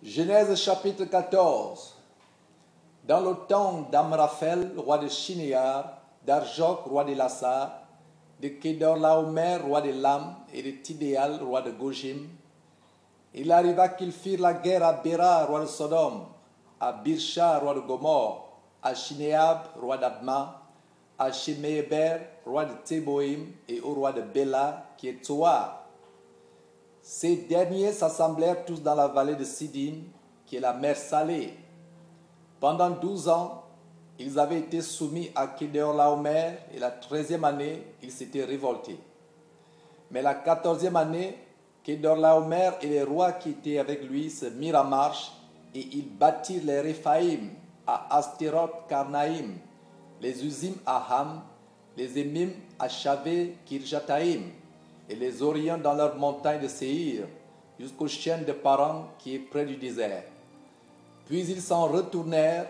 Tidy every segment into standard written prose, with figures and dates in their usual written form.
Genèse chapitre 14. Dans le temps d'Amraphel, roi de Shinéar, d'Arjok, roi de Lassar, de Kedorlaomer, roi de Lam, et de Tidéal, roi de Gojim, il arriva qu'ils firent la guerre à Béra, roi de Sodome, à Birsha, roi de Gomorre, à Shinéab, roi d'Adma, à Sheméber, roi de Théboïm, et au roi de Béla, qui est Tsoar. Ces derniers s'assemblèrent tous dans la vallée de Sidim, qui est la mer Salée. Pendant 12 ans, ils avaient été soumis à Kedorlaomer, et la 13e année, ils s'étaient révoltés. Mais la 14e année, Kedorlaomer et les rois qui étaient avec lui se mirent en marche, et ils bâtirent les Réphaïm à Astéroth Karnaïm, les Uzim à Ham, les Émim à Chavé Kirjataïm, et les Orients dans leurs montagnes de Séhir, jusqu'aux chaînes de Paran qui est près du désert. Puis ils s'en retournèrent,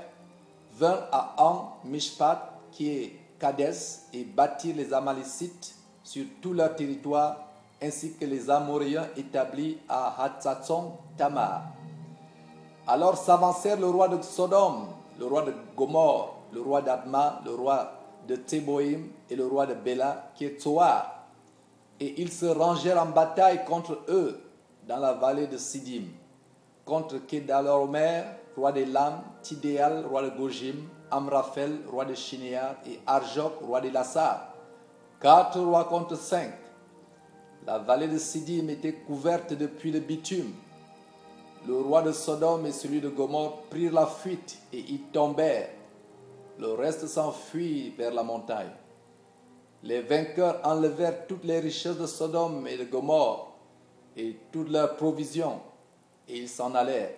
vinrent à An Mishpat, qui est Kadès, et bâtirent les Amalécites sur tout leur territoire, ainsi que les Amoréens établis à Hatzatzon Tamar. Alors s'avancèrent le roi de Sodome, le roi de Gomorre, le roi d'Adma, le roi de Théboïm et le roi de Béla, qui est Tsoar. Et ils se rangèrent en bataille contre eux dans la vallée de Sidim, contre Kedorlaomer, roi de Lam, Tidéal, roi de Gojim, Amraphel, roi de Shinéar, et Arjok, roi de Lassar. 4 rois contre 5. La vallée de Sidim était couverte depuis le bitume. Le roi de Sodome et celui de Gomorre prirent la fuite et y tombèrent. Le reste s'enfuit vers la montagne. Les vainqueurs enlevèrent toutes les richesses de Sodome et de Gomorre et toutes leurs provisions, et ils s'en allèrent.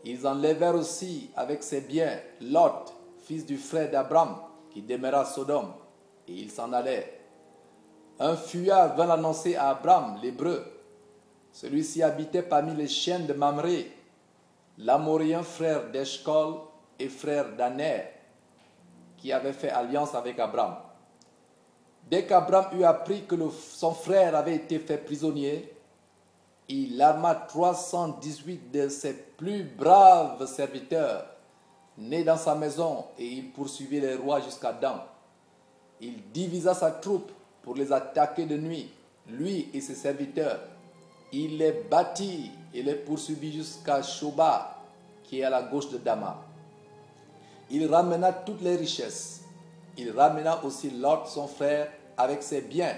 Ils enlevèrent aussi avec ses biens Lot, fils du frère d'Abram, qui demeura à Sodome, et ils s'en allèrent. Un fuyard vint l'annoncer à Abram, l'Hébreu. Celui-ci habitait parmi les chaînes de Mamré, l'Amorien frère d'Eshcol et frère d'Aner, qui avait fait alliance avec Abram. Dès qu'Abram eut appris que son frère avait été fait prisonnier, il arma 318 de ses plus braves serviteurs, nés dans sa maison, et il poursuivit les rois jusqu'à Dan. Il divisa sa troupe pour les attaquer de nuit, lui et ses serviteurs. Il les battit et les poursuivit jusqu'à Shoba, qui est à la gauche de Damas. Il ramena toutes les richesses. Il ramena aussi Lot, son frère, avec ses biens,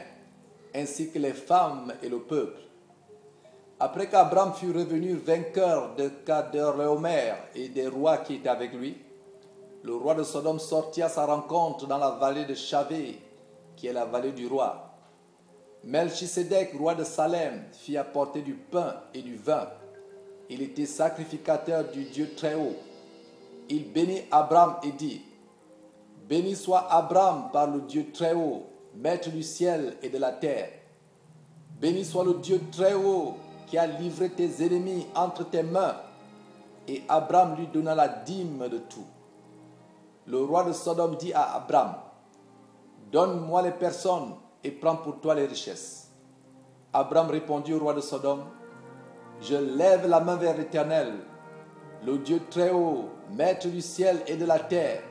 ainsi que les femmes et le peuple. Après qu'Abram fut revenu vainqueur de Kedorlaomer et des rois qui étaient avec lui, le roi de Sodome sortit à sa rencontre dans la vallée de Chavé, qui est la vallée du roi. Melchisédek, roi de Salem, fit apporter du pain et du vin. Il était sacrificateur du Dieu Très-Haut. Il bénit Abram et dit: Béni soit Abram par le Dieu Très-Haut, maître du ciel et de la terre. Béni soit le Dieu Très-Haut qui a livré tes ennemis entre tes mains. Et Abram lui donna la dîme de tout. Le roi de Sodome dit à Abram: Donne-moi les personnes et prends pour toi les richesses. Abram répondit au roi de Sodome: Je lève la main vers l'Éternel, le Dieu Très-Haut, maître du ciel et de la terre.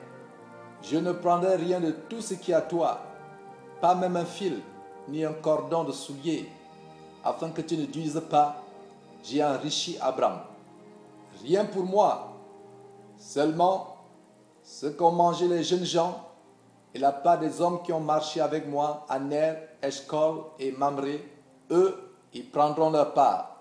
Je ne prendrai rien de tout ce qui est à toi, pas même un fil, ni un cordon de soulier, afin que tu ne dises pas: J'ai enrichi Abram. Rien pour moi, seulement ce qu'ont mangé les jeunes gens et la part des hommes qui ont marché avec moi, Aner, Eshcol et Mamré, eux, ils prendront leur part.